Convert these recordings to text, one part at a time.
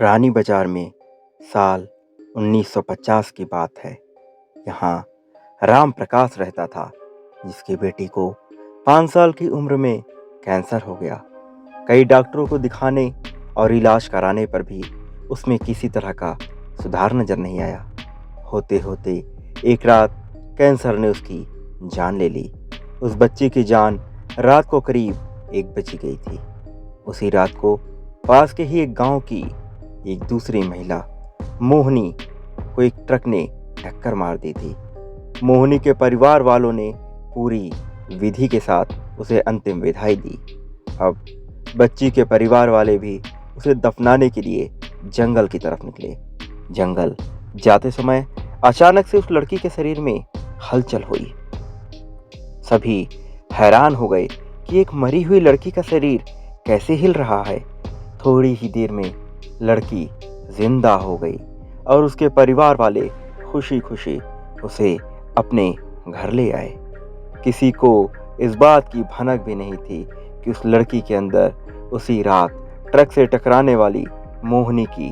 रानी बाजार में साल 1950 की बात है। यहाँ राम प्रकाश रहता था, जिसकी बेटी को 5 साल की उम्र में कैंसर हो गया। कई डॉक्टरों को दिखाने और इलाज कराने पर भी उसमें किसी तरह का सुधार नजर नहीं आया। होते होते एक रात कैंसर ने उसकी जान ले ली। उस बच्ची की जान रात को करीब 1 बज गई थी। उसी रात को पास के ही एक गांव की एक दूसरी महिला मोहिनी को एक ट्रक ने टक्कर मार दी थी। मोहिनी के परिवार वालों ने पूरी विधि के साथ उसे अंतिम विदाई दी। अब बच्ची के परिवार वाले भी उसे दफनाने के लिए जंगल की तरफ निकले। जंगल जाते समय अचानक से उस लड़की के शरीर में हलचल हुई। सभी हैरान हो गए कि एक मरी हुई लड़की का शरीर कैसे हिल रहा है। थोड़ी ही देर में लड़की जिंदा हो गई और उसके परिवार वाले खुशी खुशी उसे अपने घर ले आए। किसी को इस बात की भनक भी नहीं थी कि उस लड़की के अंदर उसी रात ट्रक से टकराने वाली मोहिनी की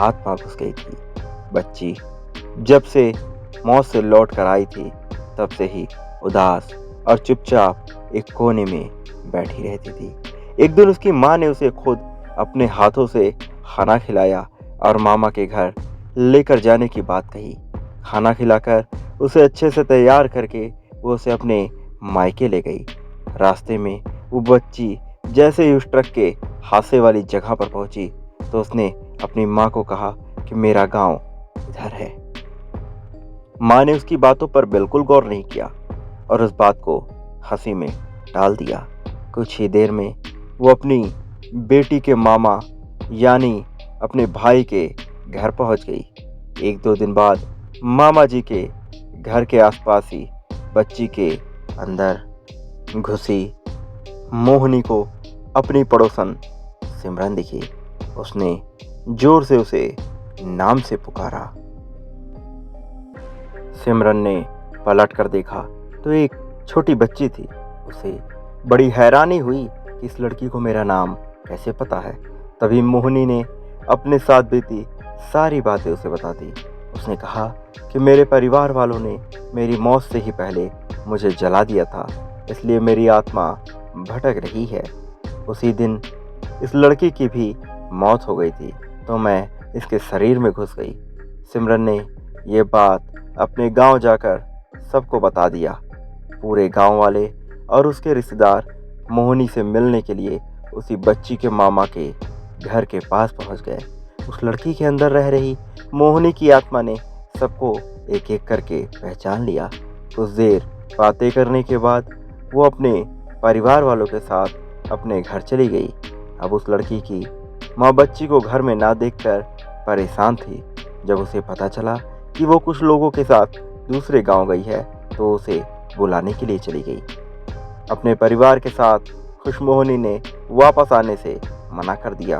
आत्मा घुस गई थी। बच्ची जब से मौत से लौट कर आई थी, तब से ही उदास और चुपचाप एक कोने में बैठी रहती थी। एक दिन उसकी माँ ने उसे खुद अपने हाथों से खाना खिलाया और मामा के घर लेकर जाने की बात कही। खाना खिलाकर उसे अच्छे से तैयार करके वो उसे अपने मायके ले गई। रास्ते में वो बच्ची जैसे ही उस ट्रक के हादसे वाली जगह पर पहुंची, तो उसने अपनी माँ को कहा कि मेरा गांव इधर है। माँ ने उसकी बातों पर बिल्कुल गौर नहीं किया और उस बात को हंसी में टाल दिया। कुछ ही देर में वो अपनी बेटी के मामा यानी अपने भाई के घर पहुंच गई। 1-2 दिन बाद मामा जी के घर के आसपास ही बच्ची के अंदर घुसी मोहिनी को अपनी पड़ोसन सिमरन दिखी। उसने जोर से उसे नाम से पुकारा। सिमरन ने पलट कर देखा तो एक छोटी बच्ची थी। उसे बड़ी हैरानी हुई कि इस लड़की को मेरा नाम कैसे पता है। तभी मोहिनी ने अपने साथ बीती सारी बातें उसे बता दी। उसने कहा कि मेरे परिवार वालों ने मेरी मौत से ही पहले मुझे जला दिया था, इसलिए मेरी आत्मा भटक रही है। उसी दिन इस लड़की की भी मौत हो गई थी, तो मैं इसके शरीर में घुस गई। सिमरन ने ये बात अपने गांव जाकर सबको बता दिया। पूरे गांव वाले और उसके रिश्तेदार मोहिनी से मिलने के लिए उसी बच्ची के मामा के घर के पास पहुंच गए। उस लड़की के अंदर रह रही मोहिनी की आत्मा ने सबको एक एक करके पहचान लिया। कुछ देर बातें करने के बाद वो अपने परिवार वालों के साथ अपने घर चली गई। अब उस लड़की की माँ बच्ची को घर में ना देखकर परेशान थी। जब उसे पता चला कि वो कुछ लोगों के साथ दूसरे गांव गई है, तो उसे बुलाने के लिए चली गई। अपने परिवार के साथ खुश मोहिनी ने वापस आने से मना कर दिया।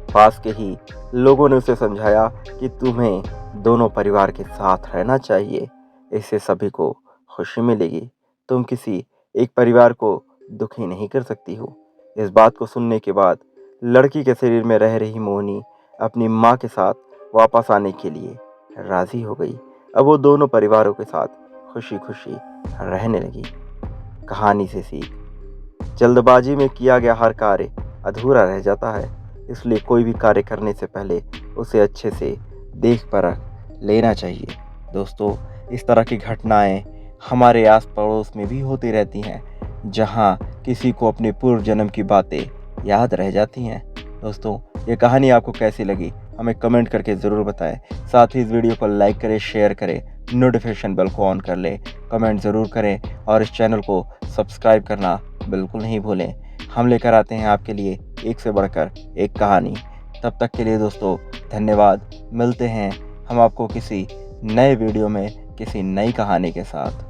पास के ही लोगों ने उसे समझाया कि तुम्हें दोनों परिवार के साथ रहना चाहिए, इससे सभी को खुशी मिलेगी। तुम किसी एक परिवार को दुखी नहीं कर सकती हो। इस बात को सुनने के बाद लड़की के शरीर में रह रही मोहिनी अपनी माँ के साथ वापस आने के लिए राजी हो गई। अब वो दोनों परिवारों के साथ खुशी खुशी रहने लगी। कहानी से सीख: जल्दबाजी में किया गया हर कार्य अधूरा रह जाता है, इसलिए कोई भी कार्य करने से पहले उसे अच्छे से देख परख लेना चाहिए। दोस्तों, इस तरह की घटनाएं हमारे आस पड़ोस में भी होती रहती हैं, जहां किसी को अपने पूर्व जन्म की बातें याद रह जाती हैं। दोस्तों, ये कहानी आपको कैसी लगी हमें कमेंट करके ज़रूर बताएं। साथ ही इस वीडियो को लाइक करें, शेयर करें, नोटिफिकेशन बेल को ऑन कर लें, कमेंट ज़रूर करें और इस चैनल को सब्सक्राइब करना बिल्कुल नहीं भूलें। हम लेकर आते हैं आपके लिए एक से बढ़कर एक कहानी। तब तक के लिए दोस्तों धन्यवाद। मिलते हैं हम आपको किसी नए वीडियो में किसी नई कहानी के साथ।